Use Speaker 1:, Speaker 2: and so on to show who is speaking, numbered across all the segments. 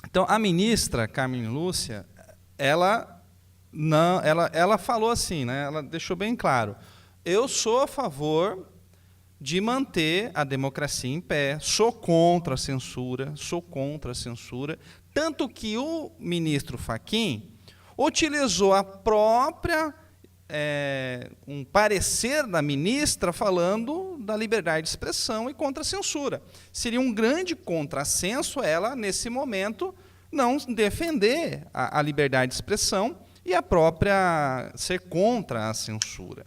Speaker 1: Então, a ministra Carmen Lúcia, ela, não, ela falou assim, né, ela deixou bem claro, eu sou a favor de manter a democracia em pé, sou contra a censura, tanto que o ministro Fachin utilizou a própria, um parecer da ministra falando da liberdade de expressão e contra a censura. Seria um grande contrassenso ela, nesse momento, não defender a liberdade de expressão e a própria ser contra a censura.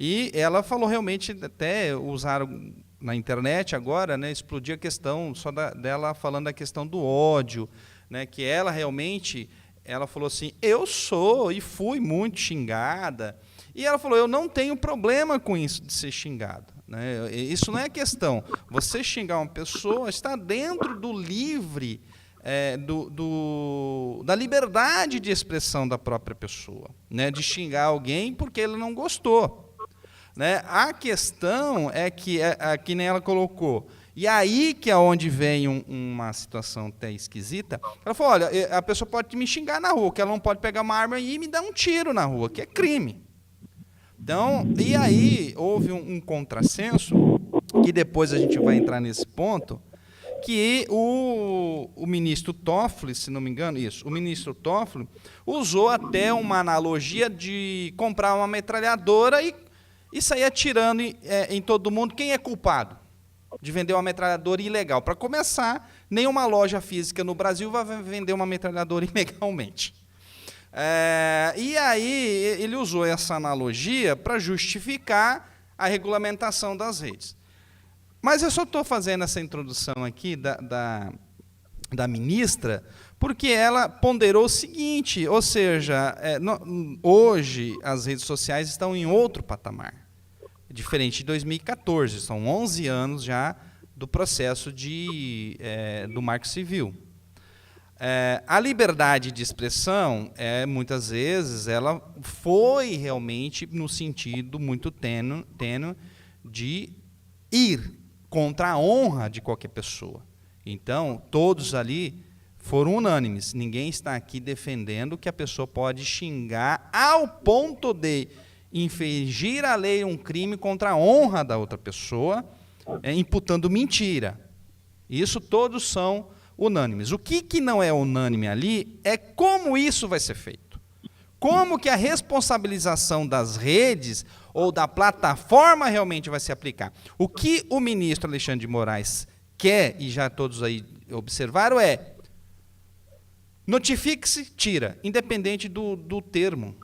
Speaker 1: E ela falou realmente, até usaram na internet agora, né, explodiu a questão só dela falando da questão do ódio, né, que ela realmente, ela falou assim, eu sou e fui muito xingada, e ela falou, eu não tenho problema com isso de ser xingada, né, isso não é questão, você xingar uma pessoa está dentro do livre, da liberdade de expressão da própria pessoa, né, de xingar alguém porque ele não gostou. Né? A questão é que nem ela colocou, e aí que é onde vem uma situação até esquisita, ela falou, olha, a pessoa pode me xingar na rua, que ela não pode pegar uma arma e me dar um tiro na rua, que é crime. Então, e aí houve um contrassenso, que depois a gente vai entrar nesse ponto, que o ministro Toffoli, se não me engano, o ministro Toffoli usou até uma analogia de comprar uma metralhadora e sair atirando em todo mundo. Quem é culpado de vender uma metralhadora ilegal? Para começar, nenhuma loja física no Brasil vai vender uma metralhadora ilegalmente. E aí ele usou essa analogia para justificar a regulamentação das redes. Mas eu só estou fazendo essa introdução aqui da ministra, porque ela ponderou o seguinte, ou seja, hoje as redes sociais estão em outro patamar, diferente de 2014, são 11 anos já do processo do Marco Civil. A liberdade de expressão, muitas vezes, ela foi realmente no sentido muito tênue de ir contra a honra de qualquer pessoa. Então, todos ali foram unânimes. Ninguém está aqui defendendo que a pessoa pode xingar ao ponto de infringir a lei, um crime contra a honra da outra pessoa, imputando mentira. Isso todos são unânimes. O que não é unânime ali é como isso vai ser feito. Como que a responsabilização das redes ou da plataforma realmente vai se aplicar. O que o ministro Alexandre de Moraes quer, e já todos aí observaram, notifique-se, tira, independente do termo.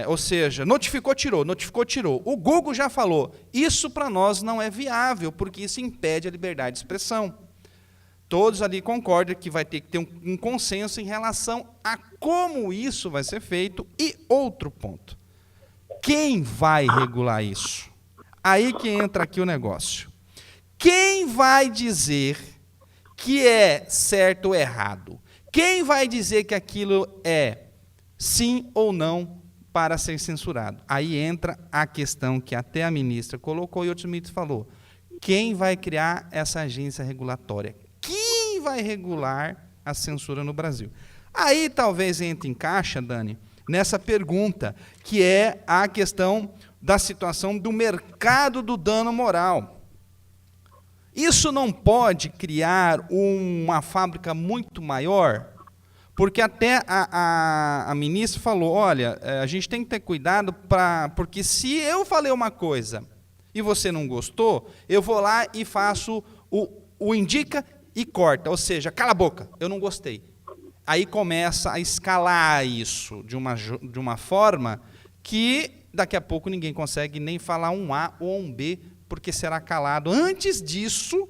Speaker 1: Ou seja, notificou, tirou, notificou, tirou. O Google já falou, isso para nós não é viável, porque isso impede a liberdade de expressão. Todos ali concordam que vai ter que ter um consenso em relação a como isso vai ser feito. E outro ponto, quem vai regular isso? Aí que entra aqui o negócio. Quem vai dizer que é certo ou errado? Quem vai dizer que aquilo é sim ou não para ser censurado? Aí entra a questão que até a ministra colocou e outros ministros falou. Quem vai criar essa agência regulatória? Quem vai regular a censura no Brasil? Aí talvez entre em caixa, Dani, nessa pergunta, que é a questão da situação do mercado do dano moral. Isso não pode criar uma fábrica muito maior? Porque até a ministra falou, olha, a gente tem que ter cuidado, porque se eu falei uma coisa e você não gostou, eu vou lá e faço o indica e corta, ou seja, cala a boca, eu não gostei. Aí começa a escalar isso de uma forma que daqui a pouco ninguém consegue nem falar um A ou um B, porque será calado antes disso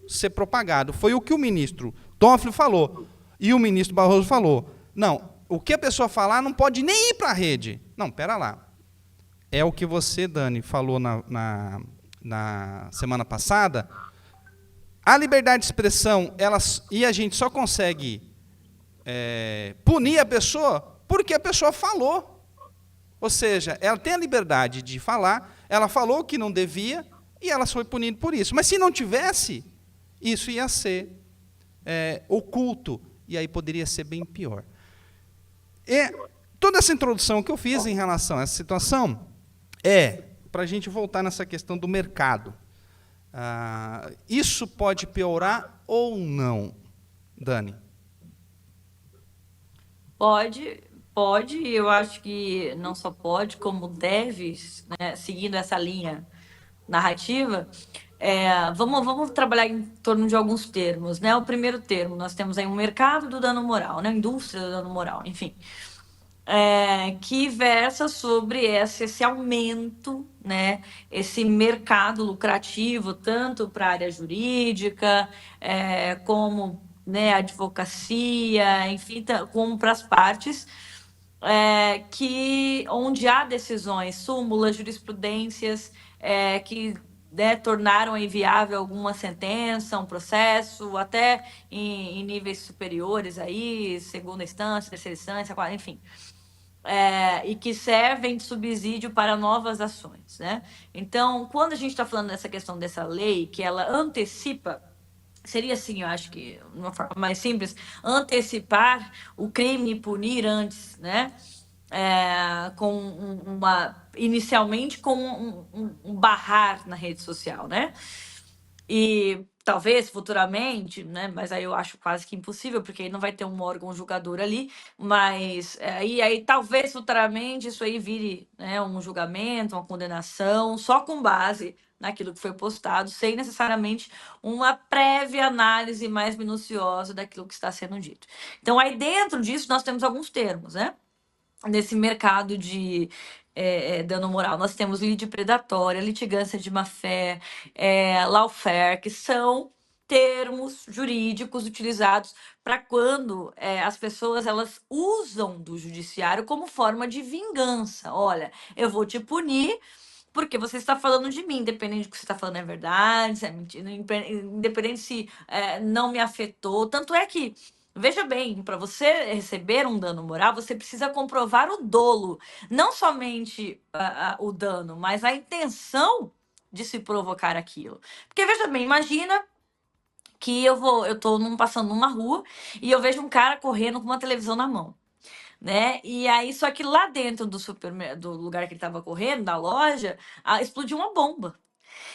Speaker 1: ser propagado. Foi o que o ministro Toffoli falou. E o ministro Barroso falou, não, o que a pessoa falar não pode nem ir para a rede. Não, espera lá. É o que você, Dani, falou na semana passada. A liberdade de expressão, e a gente só consegue punir a pessoa porque a pessoa falou. Ou seja, ela tem a liberdade de falar, ela falou que não devia e ela foi punida por isso. Mas se não tivesse, isso ia ser oculto. e aí poderia ser bem pior. E toda essa introdução que eu fiz em relação a essa situação é para a gente voltar nessa questão do mercado. Isso pode piorar ou não, Dani?
Speaker 2: Pode, eu acho que não só pode, como deve, né, seguindo essa linha narrativa. Vamos trabalhar em torno de alguns termos, né? O primeiro termo, nós temos aí um mercado do dano moral, né? Indústria do dano moral, enfim. Que versa sobre esse aumento, né, esse mercado lucrativo, tanto para a área jurídica, como, né, advocacia, enfim, como para as partes, onde há decisões, súmulas, jurisprudências, que, né, tornaram inviável alguma sentença, um processo, até em níveis superiores, aí, segunda instância, terceira instância, quarta, enfim. E que servem de subsídio para novas ações, né? Então, quando a gente está falando dessa questão dessa lei, que ela antecipa, seria assim, eu acho que, de uma forma mais simples, antecipar o crime e punir antes, né? Inicialmente com um barrar na rede social, né? E talvez futuramente, né? Mas aí eu acho quase que impossível, porque aí não vai ter um órgão julgador ali. Mas aí talvez futuramente isso aí vire, né, um julgamento, uma condenação, só com base naquilo que foi postado, sem necessariamente uma prévia análise mais minuciosa daquilo que está sendo dito. Então, aí dentro disso, nós temos alguns termos, né? Nesse mercado de dano moral. Nós temos lide predatória, litigância de má-fé, lawfare, que são termos jurídicos utilizados para quando as pessoas elas usam do judiciário como forma de vingança. Olha, eu vou te punir porque você está falando de mim, independente do que você está falando é verdade, se é mentira, independente se não me afetou. Tanto é que, veja bem, para você receber um dano moral, você precisa comprovar o dolo, não somente o dano, mas a intenção de se provocar aquilo. Porque veja bem, imagina que eu tô passando numa rua e eu vejo um cara correndo com uma televisão na mão, né? E aí, só que lá dentro do lugar que ele estava correndo, da loja, explodiu uma bomba.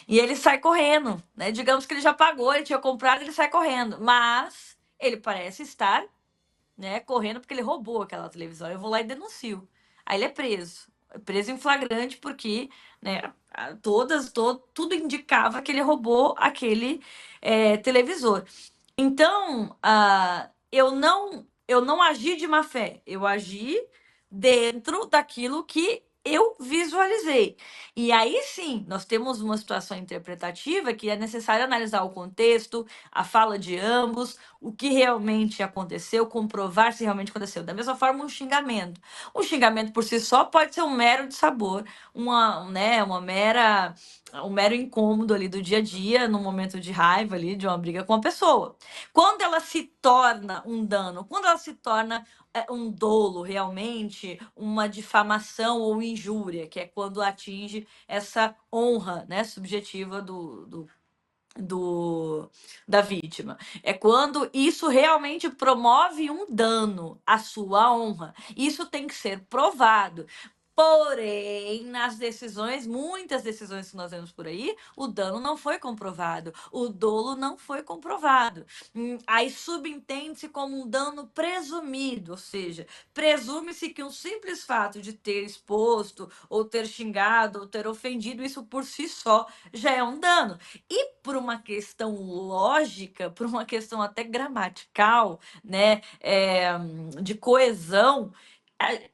Speaker 2: E ele sai correndo, né? Digamos que ele já pagou, ele tinha comprado, ele sai correndo. Mas ele parece estar, né, correndo porque ele roubou aquela televisão. Eu vou lá e denuncio. Aí ele é preso. Preso em flagrante porque, né, tudo indicava que ele roubou aquele televisor. Então, eu não agi de má fé, eu agi dentro daquilo que eu visualizei. E aí sim, nós temos uma situação interpretativa que é necessário analisar o contexto, a fala de ambos, o que realmente aconteceu, comprovar se realmente aconteceu. Da mesma forma, um xingamento. O xingamento por si só pode ser um mero dissabor, né, um mero incômodo ali do dia a dia, num momento de raiva ali, de uma briga com a pessoa. Quando ela se torna um dano, quando ela se torna um dolo realmente, uma difamação ou injúria, que é quando atinge essa honra, né, subjetiva da vítima. É quando isso realmente promove um dano à sua honra. Isso tem que ser provado. Porém, nas decisões, muitas decisões que nós vemos por aí, o dano não foi comprovado, o dolo não foi comprovado. Aí subentende-se como um dano presumido, ou seja, presume-se que um simples fato de ter exposto, ou ter xingado, ou ter ofendido, isso por si só já é um dano. E por uma questão lógica, por uma questão até gramatical, né, de coesão,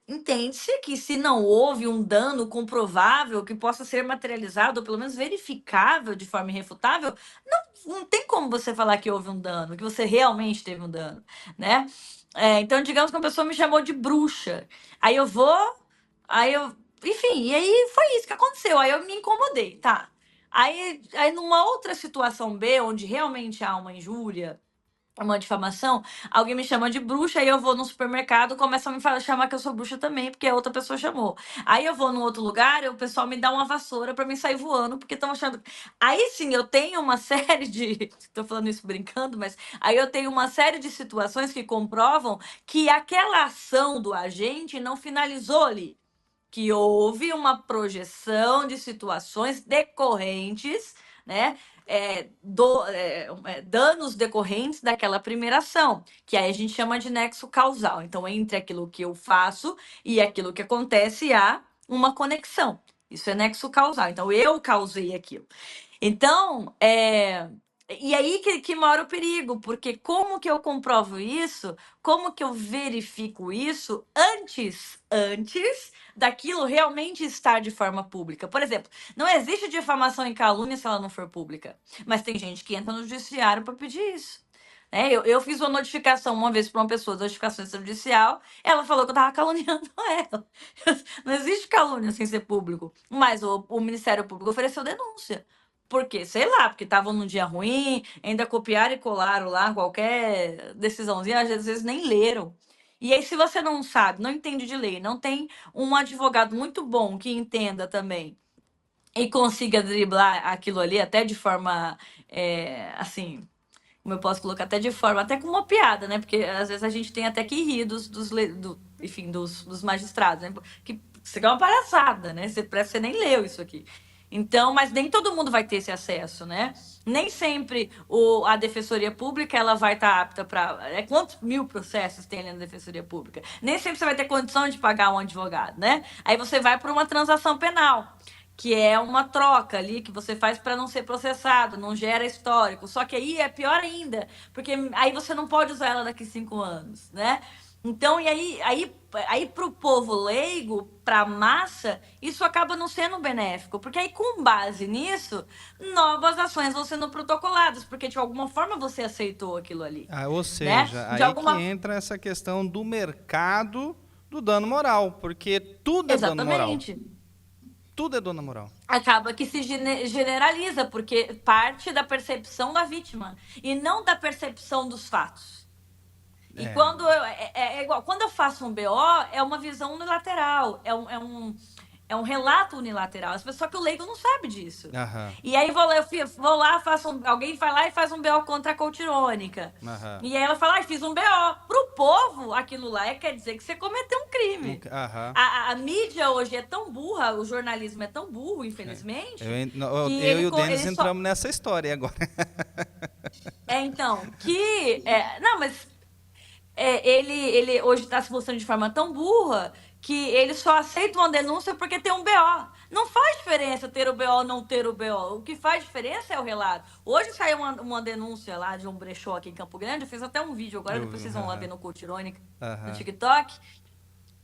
Speaker 2: entende-se que se não houve um dano comprovável que possa ser materializado, ou pelo menos verificável de forma irrefutável, não tem como você falar que houve um dano, que você realmente teve um dano, né? Então, digamos que uma pessoa me chamou de bruxa. Aí eu vou, aí eu, enfim, e aí foi isso que aconteceu. Aí eu me incomodei, tá? Aí numa outra situação B, onde realmente há uma injúria, uma difamação, alguém me chama de bruxa, aí eu vou no supermercado, começam a chamar que eu sou bruxa também, porque a outra pessoa chamou. Aí eu vou num outro lugar, e o pessoal me dá uma vassoura pra mim sair voando, porque estão achando. Aí sim, eu tenho uma série de. Tô falando isso brincando, mas aí eu tenho uma série de situações que comprovam que aquela ação do agente não finalizou ali. Que houve uma projeção de situações decorrentes, né? Danos decorrentes daquela primeira ação, que aí a gente chama de nexo causal. Então, entre aquilo que eu faço e aquilo que acontece, há uma conexão. Isso é nexo causal. Então, eu causei aquilo. Então, e aí que mora o perigo, porque como que eu comprovo isso? Como que eu verifico isso antes daquilo realmente estar de forma pública? Por exemplo, não existe difamação e calúnia se ela não for pública, mas tem gente que entra no judiciário para pedir isso. Eu fiz uma notificação uma vez para uma pessoa, notificação extrajudicial, ela falou que eu estava caluniando ela. Não existe calúnia sem ser público, mas o Ministério Público ofereceu denúncia. Por quê? Sei lá, porque estavam num dia ruim, ainda copiaram e colaram lá qualquer decisãozinha, às vezes nem leram. E aí, se você não sabe, não entende de lei, não tem um advogado muito bom que entenda também e consiga driblar aquilo ali até de forma, assim, como eu posso colocar, até de forma, até com uma piada, né? Porque às vezes a gente tem até que rir dos magistrados, né? Que isso aqui é uma palhaçada, né? Parece que você nem leu isso aqui. Então, mas nem todo mundo vai ter esse acesso, né? Nem sempre a Defensoria Pública ela vai estar apta para. Quantos mil processos tem ali na Defensoria Pública? Nem sempre você vai ter condição de pagar um advogado, né? Aí você vai para uma transação penal, que é uma troca ali que você faz para não ser processado, não gera histórico. Só que aí é pior ainda, porque aí você não pode usar ela daqui 5 anos, né? Então, e aí para o povo leigo, para a massa, isso acaba não sendo benéfico, porque aí com base nisso, novas ações vão sendo protocoladas, porque de alguma forma você aceitou aquilo ali.
Speaker 1: Ou seja,
Speaker 2: né?
Speaker 1: aí que entra essa questão do mercado do dano moral, porque tudo é dano moral.
Speaker 2: Exatamente.
Speaker 1: Tudo é dano moral.
Speaker 2: Acaba que se generaliza, porque parte da percepção da vítima e não da percepção dos fatos. E quando é igual, quando eu faço um BO, é uma visão unilateral, é um relato unilateral. Só que o leigo não sabe disso.
Speaker 1: Aham.
Speaker 2: E aí vou lá, alguém vai lá e faz um BO contra a Coutirônica.
Speaker 1: Aham.
Speaker 2: E aí ela fala, fiz um BO. Pro povo, aquilo lá quer dizer que você cometeu um crime.
Speaker 1: Aham.
Speaker 2: A mídia hoje é tão burra, o jornalismo é tão burro, infelizmente.
Speaker 1: Eu e o Denis entramos nessa história agora.
Speaker 2: Então, não, mas ele hoje está se mostrando de forma tão burra que ele só aceita uma denúncia porque tem um BO. Não faz diferença ter o BO ou não ter o BO. O que faz diferença é o relato. Hoje saiu uma denúncia lá de um brechó aqui em Campo Grande. Eu fiz até um vídeo agora, depois vocês vão lá ver no Coutirônica, no TikTok.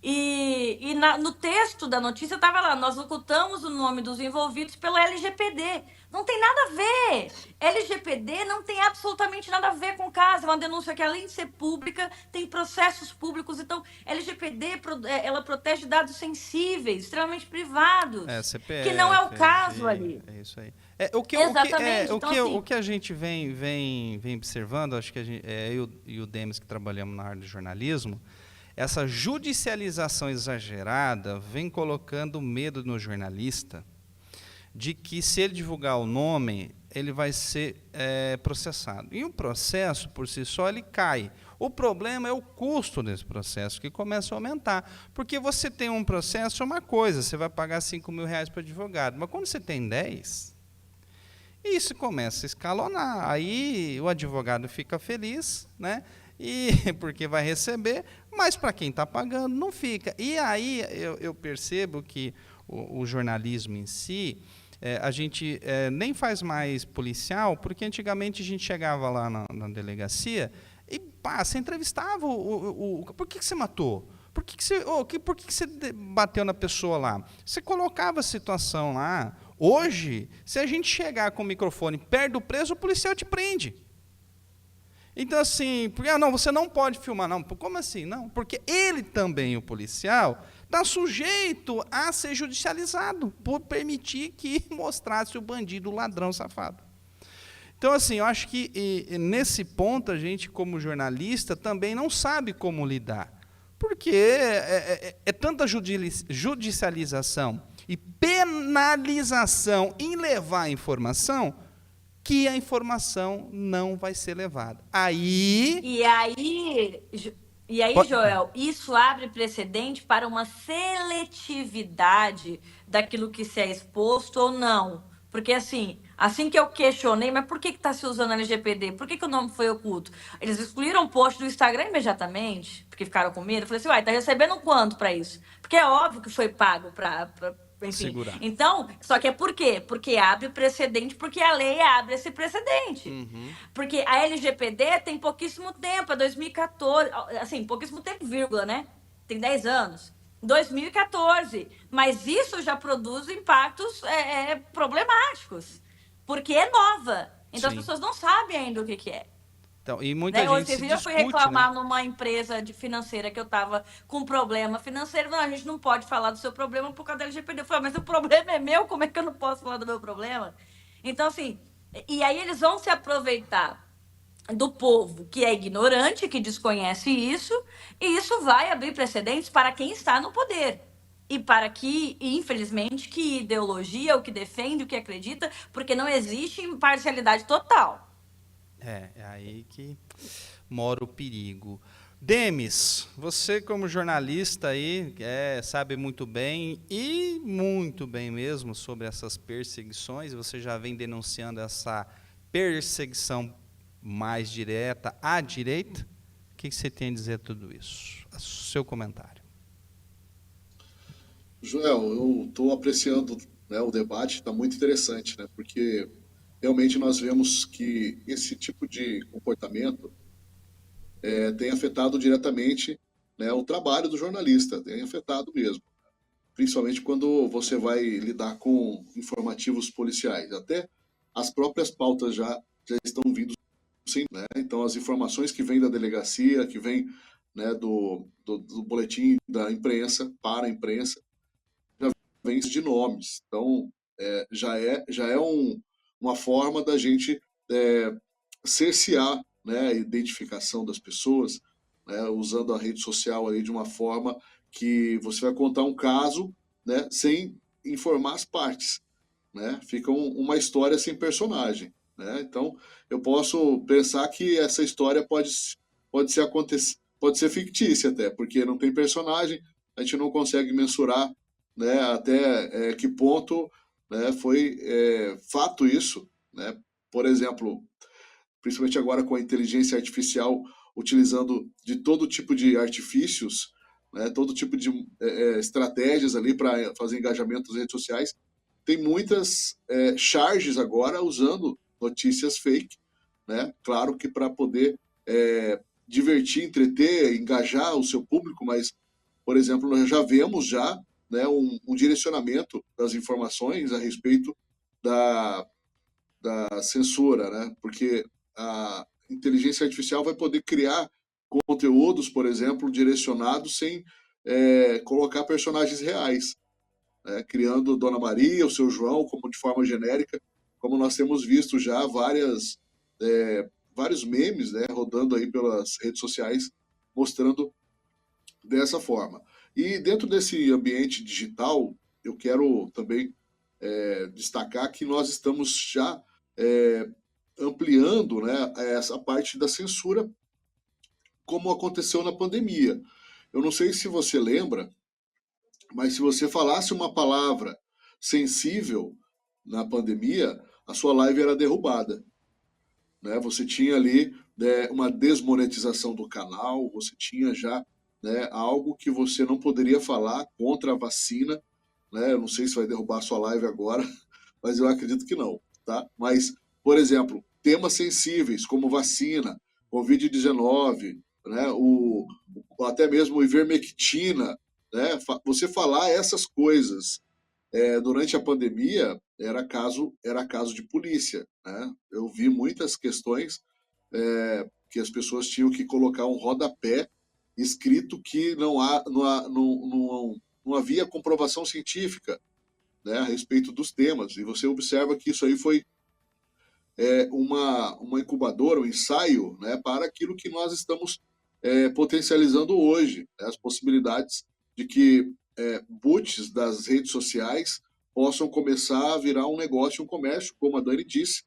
Speaker 2: E no texto da notícia estava lá, nós ocultamos o nome dos envolvidos pelo LGPD. Não tem nada a ver. LGPD não tem absolutamente nada a ver com o caso. É uma denúncia que, além de ser pública, tem processos públicos. Então, LGPD ela protege dados sensíveis, extremamente privados.
Speaker 1: CPF,
Speaker 2: que não é o caso ali.
Speaker 1: É isso aí.
Speaker 2: Exatamente.
Speaker 1: O que a gente vem observando, acho que eu e o Demis que trabalhamos na área de jornalismo, essa judicialização exagerada vem colocando medo no jornalista de que, se ele divulgar o nome, ele vai ser processado. E o processo, por si só, ele cai. O problema é o custo desse processo, que começa a aumentar. Porque você tem um processo, é uma coisa, você vai pagar R$5.000 para o advogado. Mas quando você tem 10, isso começa a escalonar. Aí o advogado fica feliz, né? Porque vai receber, mas para quem está pagando, não fica. E aí eu percebo que o jornalismo em si, a gente nem faz mais policial, porque antigamente a gente chegava lá na delegacia e você entrevistava por que você matou? Por que você bateu na pessoa lá? Você colocava a situação lá. Hoje, se a gente chegar com o microfone perto do preso, o policial te prende. Então, assim, não, você não pode filmar. Não, como assim? Não, porque ele também, o policial, está sujeito a ser judicializado por permitir que mostrasse o bandido, o ladrão safado. Então, assim, eu acho que nesse ponto a gente, como jornalista, também não sabe como lidar. Porque é tanta judicialização e penalização em levar a informação que a informação não vai ser levada. Aí...
Speaker 2: E aí, Joel, isso abre precedente para uma seletividade daquilo que se é exposto ou não. Porque assim que eu questionei, mas por que está se usando LGPD? Por que o nome foi oculto? Eles excluíram o post do Instagram imediatamente, porque ficaram com medo. Eu falei assim, uai, tá recebendo quanto para isso? Porque é óbvio que foi pago para enfim.
Speaker 1: Segurar.
Speaker 2: Então, só que é por quê? Porque abre precedente, porque a lei abre esse precedente. Porque a LGPD tem pouquíssimo tempo, é 2014, assim, pouquíssimo tempo, vírgula, né? Tem 10 anos. 2014. Mas isso já produz impactos problemáticos, porque é nova. Então as
Speaker 1: Sim.
Speaker 2: pessoas não sabem ainda o que é.
Speaker 1: Então, e muita
Speaker 2: Hoje,
Speaker 1: gente se
Speaker 2: esse dia eu fui
Speaker 1: discute,
Speaker 2: reclamar
Speaker 1: né?
Speaker 2: numa empresa financeira que eu estava com problema financeiro. Não, a gente não pode falar do seu problema por causa da LGPD. Eu falei, mas o problema é meu, como é que eu não posso falar do meu problema? Então, assim, e aí eles vão se aproveitar do povo que é ignorante, que desconhece isso, e isso vai abrir precedentes para quem está no poder. E para que, infelizmente, que ideologia, o que defende, o que acredita, porque não existe imparcialidade total.
Speaker 1: É aí que mora o perigo. Demis, você como jornalista aí sabe muito bem, e muito bem mesmo, sobre essas perseguições. Você já vem denunciando essa perseguição mais direta à direita. O que você tem a dizer a tudo isso? Seu comentário.
Speaker 3: Joel, eu estou apreciando, né, o debate, está muito interessante, né, porque realmente nós vemos que esse tipo de comportamento tem afetado diretamente, né, o trabalho do jornalista, tem afetado mesmo, principalmente quando você vai lidar com informativos policiais. Até as próprias pautas já estão vindo, sim, né? Então as informações que vêm da delegacia, que vêm, né, do boletim da imprensa para a imprensa, vem de nomes. Então, já é uma forma da gente é, cercear, né, a identificação das pessoas, né, usando a rede social aí de uma forma que você vai contar um caso, né, sem informar as partes, né? Fica uma história sem personagem, né? Então, eu posso pensar que essa história pode ser fictícia até, porque não tem personagem, a gente não consegue mensurar, né, até que ponto, né, foi fato isso, né? Por exemplo, principalmente agora com a inteligência artificial utilizando de todo tipo de artifícios, né, todo tipo de estratégias ali para fazer engajamento nas redes sociais, tem muitas charges agora usando notícias fake, né? Claro que para poder divertir, entreter, engajar o seu público, mas, por exemplo, nós já vemos já, né, um direcionamento das informações a respeito da, da censura, né? Porque a inteligência artificial vai poder criar conteúdos, por exemplo, direcionados sem colocar personagens reais, né? Criando Dona Maria, o seu João, como de forma genérica, como nós temos visto já vários memes, né, rodando aí pelas redes sociais, mostrando dessa forma. E dentro desse ambiente digital, eu quero também destacar que nós estamos já ampliando, né, essa parte da censura, como aconteceu na pandemia. Eu não sei se você lembra, mas se você falasse uma palavra sensível na pandemia, a sua live era derrubada, né? Você tinha ali, né, uma desmonetização do canal, você tinha já, né, algo que você não poderia falar contra a vacina, né? Eu não sei se vai derrubar a sua live agora, mas eu acredito que não, tá? Mas, por exemplo, temas sensíveis como vacina, Covid-19, né, até mesmo ivermectina, né, você falar essas coisas durante a pandemia era caso de polícia, né? Eu vi muitas questões que as pessoas tinham que colocar um rodapé escrito que não havia comprovação científica, né, a respeito dos temas. E você observa que isso aí uma incubadora, um ensaio, né, para aquilo que nós estamos potencializando hoje, né, as possibilidades de que boots das redes sociais possam começar a virar um negócio, um comércio, como a Dani disse,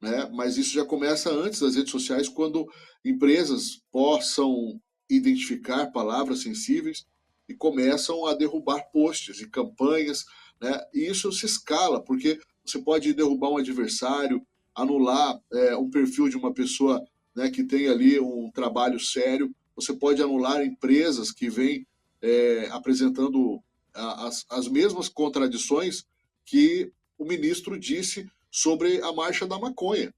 Speaker 3: né? Mas isso já começa antes das redes sociais, quando empresas possam identificar palavras sensíveis e começam a derrubar posts e campanhas, né? E isso se escala, porque você pode derrubar um adversário, anular um perfil de uma pessoa, né, que tem ali um trabalho sério, você pode anular empresas que vêm apresentando as mesmas contradições que o ministro disse sobre a marcha da maconha,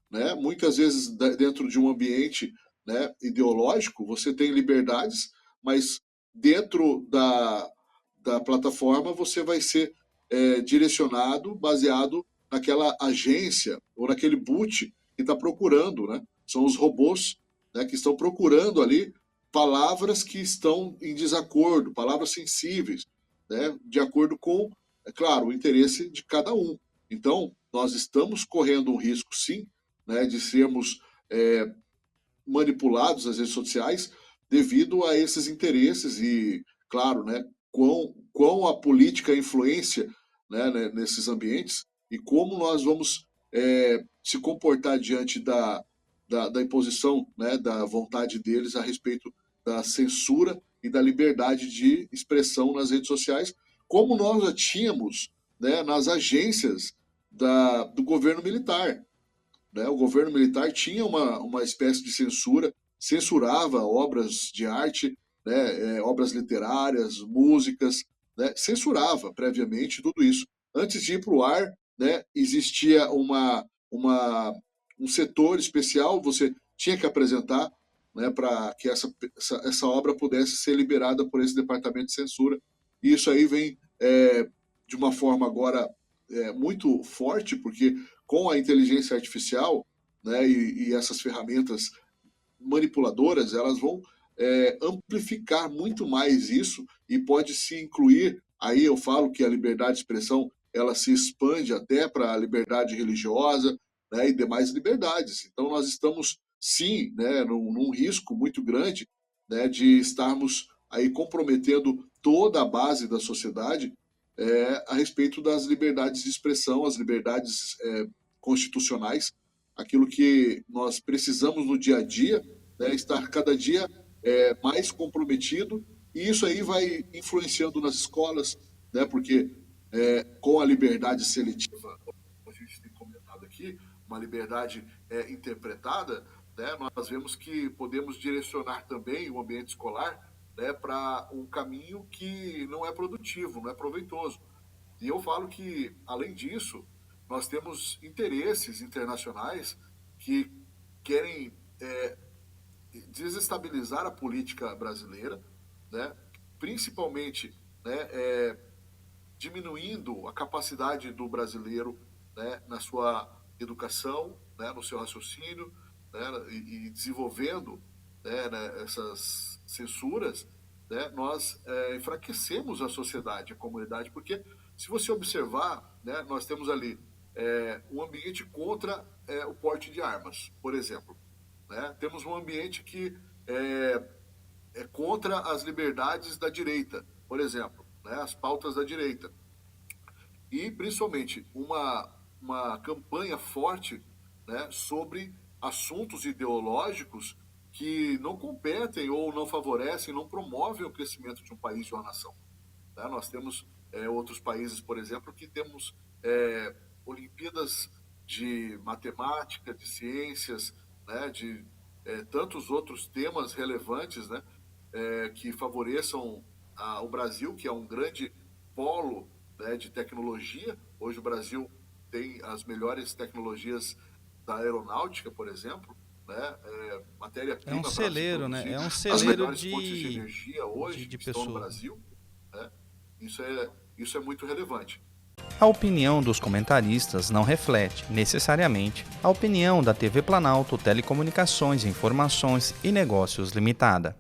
Speaker 3: né? Muitas vezes dentro de um ambiente, né, ideológico, você tem liberdades, mas dentro da plataforma você vai ser direcionado baseado naquela agência ou naquele boot que está procurando, né? São os robôs, né, que estão procurando ali palavras que estão em desacordo, palavras sensíveis, né, de acordo com, é claro, o interesse de cada um. Então, nós estamos correndo um risco, sim, né, de sermos manipulados nas redes sociais devido a esses interesses e, claro, né, quão a política influencia, né, nesses ambientes e como nós vamos se comportar diante da imposição, né, da vontade deles a respeito da censura e da liberdade de expressão nas redes sociais, como nós já tínhamos, né, nas agências do governo militar, né? O governo militar tinha uma espécie de censura, censurava obras de arte, né, obras literárias, músicas, né, censurava previamente tudo isso. Antes de ir para o ar, né, existia um setor especial, você tinha que apresentar, né, para que essa obra pudesse ser liberada por esse departamento de censura. E isso aí vem de uma forma agora muito forte, porque com a inteligência artificial, né, e essas ferramentas manipuladoras, elas vão amplificar muito mais isso e pode se incluir, aí eu falo que a liberdade de expressão ela se expande até para a liberdade religiosa, né, e demais liberdades. Então nós estamos, sim, né, num risco muito grande, né, de estarmos aí comprometendo toda a base da sociedade a respeito das liberdades de expressão, as liberdades constitucionais, aquilo que nós precisamos no dia a dia, né, estar cada dia mais comprometido, e isso aí vai influenciando nas escolas, né, porque com a liberdade seletiva, a gente tem comentado aqui, uma liberdade interpretada, né, nós vemos que podemos direcionar também o ambiente escolar, né, para um caminho que não é produtivo, não é proveitoso. E eu falo que, além disso, nós temos interesses internacionais que querem desestabilizar a política brasileira, né, principalmente, né, diminuindo a capacidade do brasileiro, né, na sua educação, né, no seu raciocínio, né, e desenvolvendo, né, essas censuras, né, nós enfraquecemos a sociedade, a comunidade, porque se você observar, né, nós temos ali um ambiente contra o porte de armas, por exemplo, né? Temos um ambiente que é contra as liberdades da direita, por exemplo, né, as pautas da direita. E, principalmente, uma campanha forte, né, sobre assuntos ideológicos que não competem ou não favorecem, não promovem o crescimento de um país, de uma nação. Né? Nós temos outros países, por exemplo, que temos Olimpíadas de matemática, de ciências, né, de tantos outros temas relevantes, né, que favoreçam o Brasil, que é um grande polo, né, de tecnologia. Hoje o Brasil tem as melhores tecnologias da aeronáutica, por exemplo, né, matéria-prima.
Speaker 1: É um celeiro, né? É um
Speaker 3: as
Speaker 1: celeiro
Speaker 3: melhores fontes de energia hoje
Speaker 1: de
Speaker 3: estão no
Speaker 1: pessoas.
Speaker 3: Brasil, né? Isso é muito relevante.
Speaker 1: A opinião dos comentaristas não reflete, necessariamente, a opinião da TV Planalto Telecomunicações, Informações e Negócios Limitada.